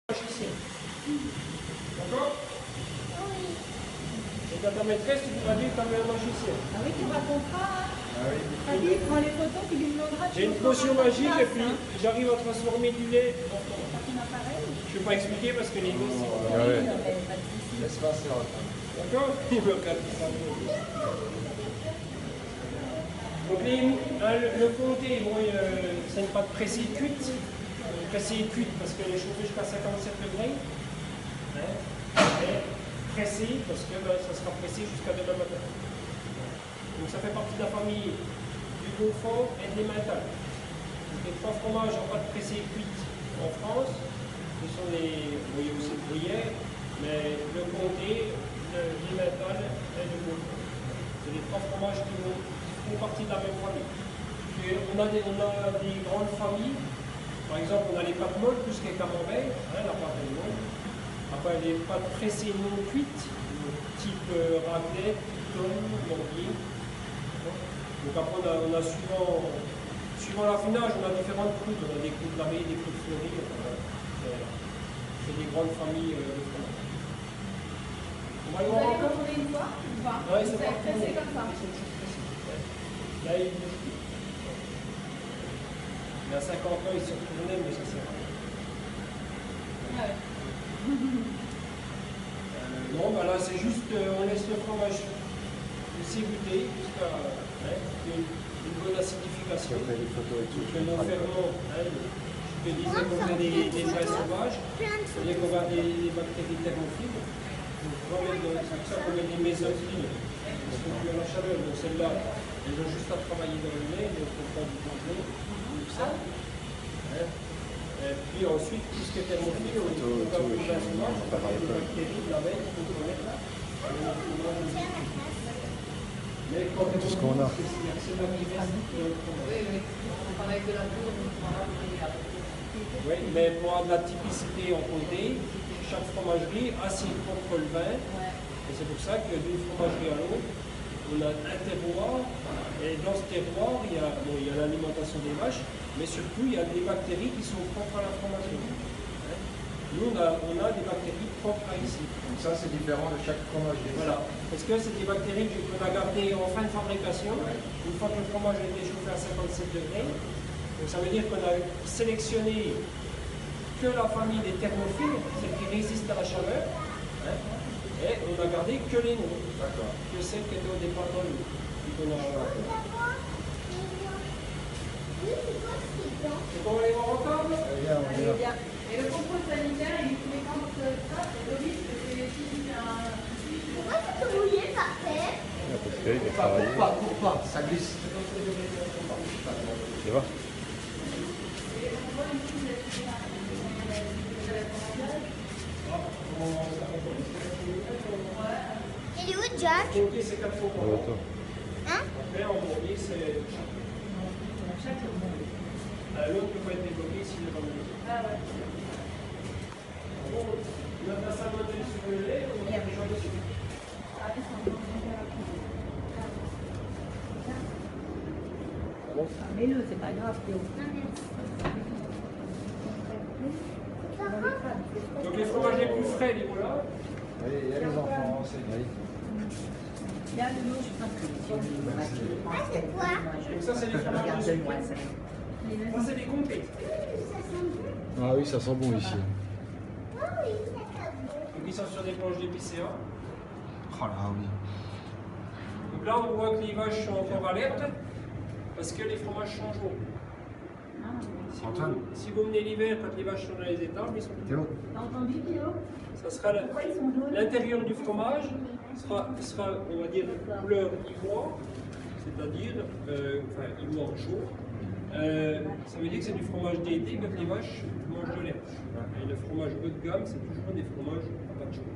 Magicien. D'accord? Oui. Et dans ta maîtresse, tu pourras dire comme un magicien. Ah oui, tu raconteras. Hein. Ah oui. Lui, il prend les photos, tu lui demanderas. J'ai une potion magique et puis j'arrive à transformer du lait en fromage. Je ne vais pas expliquer parce que les gosses, c'est pas Ouais. Laisse passer. d'accord? Ils me regardent ça. Donc le comté, bon, c'est une pâte pressée cuite. Pressée cuite parce qu'elle est chauffée jusqu'à 57 degrés. Hein? Et pressée parce que ça sera pressé jusqu'à demain matin. Donc ça fait partie de la famille du Beaufort et des Mentales. Les trois fromages en pâte pressée cuite en France, ce sont les, bon, il y a aussi le gruyère, mais le comté, les Mentales et le Beaufort. C'est les trois fromages qui font partie de la même famille. Et on a des grandes familles. Par exemple, on a les pâtes molles, tout ce qui est camembert, hein, la pâte est molle. Après, les pâtes pressées non cuites, type raclette, piton, morbier. Donc après, on a suivant l'affinage, on a différentes croûtes. On a des croûtes lamées, des croûtes fleuries. C'est des grandes familles de fromage. On va y voir encore. Retourner une fois ou pas? Ouais, c'est pressé parti. comme ça. Là, il y a 50 ans, il s'est retourné, mais ça sert à rien. Ouais. Non, bah là, c'est juste, on laisse le fromage s'égoutter jusqu'à une bonne acidification. Les photos et tout. Que nos ferments, je te disais qu'on fait des grains sauvages, c'est-à-dire qu'on va des bactéries thermophiles. Donc, on va mettre c'est pour ça qu'on met des mésophiles, qui sont plus à la chaleur. Donc, celles-là, elles ont juste à travailler dans le lait, donc on prend du contrôle, tout ça. Et puis ensuite, tout ce qui est thermophile, on va au grain sauvage, on va avoir des bactéries de la veille, qu'on peut mettre là. Mais quand Tout ce qu'on a. c'est là qui reste le fromage. Oui, on parle avec de la poudre, on prendra Oui, mais pour avoir de la typicité en comté, chaque fromagerie a ses propres levains. Et c'est pour ça que d'une fromagerie à l'autre, on a un terroir. Et dans ce terroir, il y a l'alimentation des vaches, mais surtout, il y a des bactéries qui sont propres à la fromagerie. Nous, on a des bactéries propres à ici. Donc ça, c'est différent de chaque fromagerie. Voilà. Parce que c'est des bactéries qu'on a gardées en fin de fabrication. Une fois que le fromage a été chauffé à 57 degrés. Donc ça veut dire qu'on a sélectionné que la famille des thermophiles, celles qui résistent à la chaleur. Et on a gardé que les nôtres. D'accord. Que celles qui étaient au départ dans l'eau. C'est bon, on va les voir encore? Viens, on y va. Et le contrôle sanitaire, il est quand ça, le risque, c'est si un. Pourquoi tu te mouillais par terre? Parce qu'il a travaillé. Cours pas, ça glisse. Tu vois? Il est où, Jack? Ok, c'est 4 fois par an. Attends. Hein? Après, en bourbier, c'est chaque. L'autre peut pas être débloqué s'il n'est pas mouillé. Ah ouais. Bon, on a la salle sur le lait, on a déjà dessus. Mets-le, c'est pas grave, Théo. Donc les fromages les plus frais, les voilà. Oui, il y a les enfants, c'est oui. Il y a de l'eau, je pense que c'est quoi? Donc ça, c'est les fromages de Regarde-moi sucre. ça. Ça, c'est des comtés. Ah oui, ça sent bon ici. Donc ils sont sur des planches d'épicéa. Oh là, oui. Donc là, on voit que les vaches sont encore alertes parce que les fromages sont jaunes. Antoine. Si vous venez l'hiver, quand les vaches sont dans les étables, ils sont Théo. T'as entendu, Théo? ça sera l'intérieur du fromage sera, on va dire, de couleur ivoire, c'est-à-dire ivoire chaud. Ça veut dire que c'est du fromage d'été quand les vaches mangent de l'herbe. Et le fromage haut de gamme, c'est toujours des fromages à pâte chaude.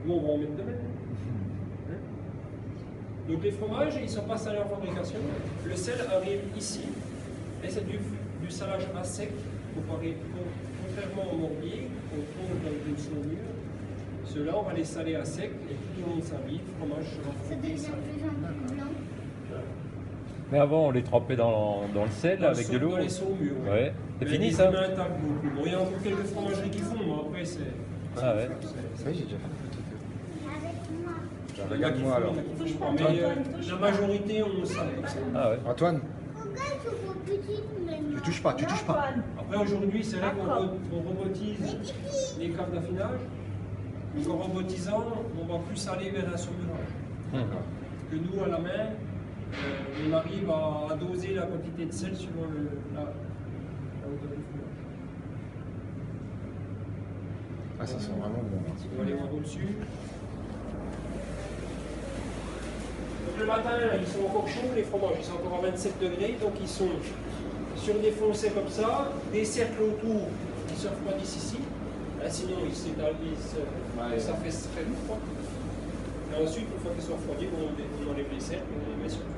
Nous, on va en mettre demain. Donc les fromages, ils ne sont pas salés en fabrication. Le sel arrive ici. Et c'est du salage à sec, contrairement au morbier, qu'on trouve dans une saumure. Ceux-là, on va les saler à sec et tout au long de sa vie, le fromage sera fondu salé. Mais avant, on les trempait dans le sel avec de l'eau. Dans les saumures. Ouais. C'est Mais fini ils ça? mettent un table beaucoup. Bon, il y a encore quelques fromageries qui font, mais après c'est. Ah ouais. Oui, j'ai déjà fait le truc. Il y en a qui Regarde-moi font, alors. il y en a qui Touche font pas, pas. Mais Antoine, touche la pas. majorité ont ça comme ça. Ah ouais. Antoine, Pourquoi ils sont trop petites maintenant? tu touches pas, tu touches pas. Antoine. Après aujourd'hui, c'est vrai D'accord. qu'on robotise les caves d'affinage. Donc en robotisant, on va plus aller vers un saumurage. Que nous, à la main, on arrive à doser la quantité de sel suivant la hauteur du fromage. Ah, ça sent vraiment bon. On va aller voir au-dessus. Donc le matin, ils sont encore chauds, les fromages, ils sont encore à 27 degrés, donc ils sont sur des foncés comme ça, des cercles autour, ils se refroidissent ici. Là, sinon, ça fait très froid. Et ensuite, une fois qu'ils sont refroidis, on enlève les cercles et on les met sur le four.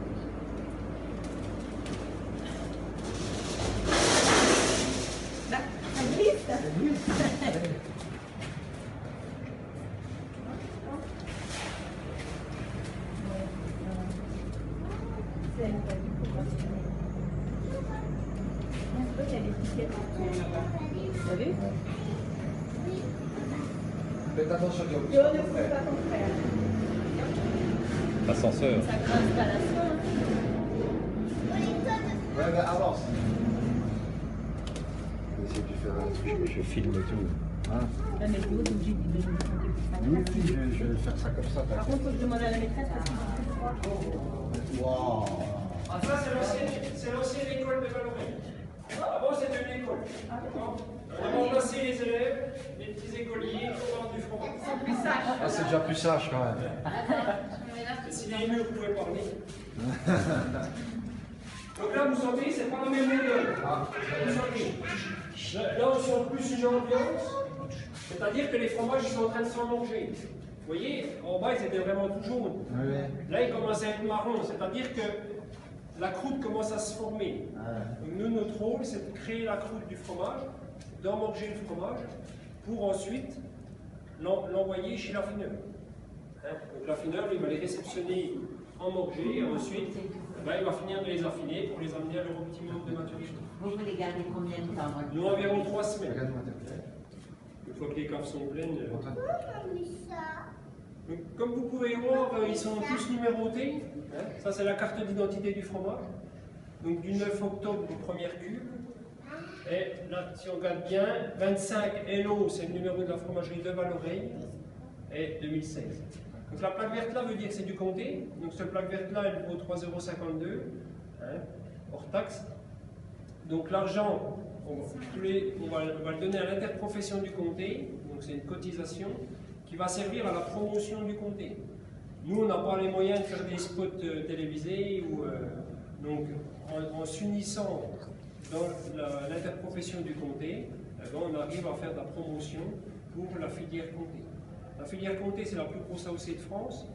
Là, ça glisse. T'as vu? Faites attention, Yo, ne fous pas ton frère. L'ascenseur. Ça grince pas la soie. Ouais, mais avance. Je vais essayer de faire un truc. Je filme tout. Hein? La météo, t'es obligé de lui Oui, oui, je vais faire ça comme ça. Par contre, faut que je demande à la maîtresse parce qu'il fait plus froid. Waouh! Ça, c'est l'ancienne école de Valoret. Avant, c'était une école. D'accord. On a remplacé les élèves, les petits écoliers, pour vendre du fromage. Ah, c'est déjà plus sage quand même. Et si les murs pouvaient parler. Donc là, vous sentez, c'est pas la même méthode. Vous sentez. Là, on sent plus une ambiance, c'est-à-dire que les fromages, ils sont en train de s'en manger. Vous voyez, en bas, ils étaient vraiment tout jaunes. Oui. Là, ils commencent à être marrons, c'est-à-dire que la croûte commence à se former. Donc nous, notre rôle, c'est de créer la croûte du fromage, d'emmorger le fromage, pour ensuite l'envoyer chez l'affineur. Donc l'affineur, il va les réceptionner emmorgés, et ensuite, il va finir de les affiner pour les amener à leur optimum de maturité. Vous voulez garder combien de temps? Nous, environ 3 semaines. Regarde-moi. Une fois que les caves sont pleines. Antoine. Donc, comme vous pouvez voir, ils sont tous numérotés. Ça, c'est la carte d'identité du fromage. Donc, du 9 octobre au première cube. Et là, si on regarde bien, 25 LO, c'est le numéro de la fromagerie de Valoreille. Et 2016. Donc, la plaque verte là veut dire que c'est du comté. Donc, cette plaque verte là, elle vaut 3,52 €, hors taxe. Donc, l'argent, on va le donner à l'interprofession du comté. Donc, c'est une cotisation qui va servir à la promotion du comté. Nous, on n'a pas les moyens de faire des spots télévisés, donc en s'unissant dans l'interprofession du comté, on arrive à faire de la promotion pour la filière comté. La filière comté, c'est la plus grosse AOC de France,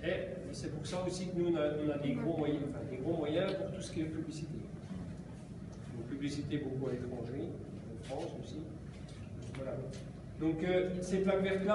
et c'est pour ça aussi que nous, on a des gros moyens pour tout ce qui est publicité. Donc, publicité beaucoup à l'étranger, en France aussi. Voilà. Donc, ces plaques vertes-là,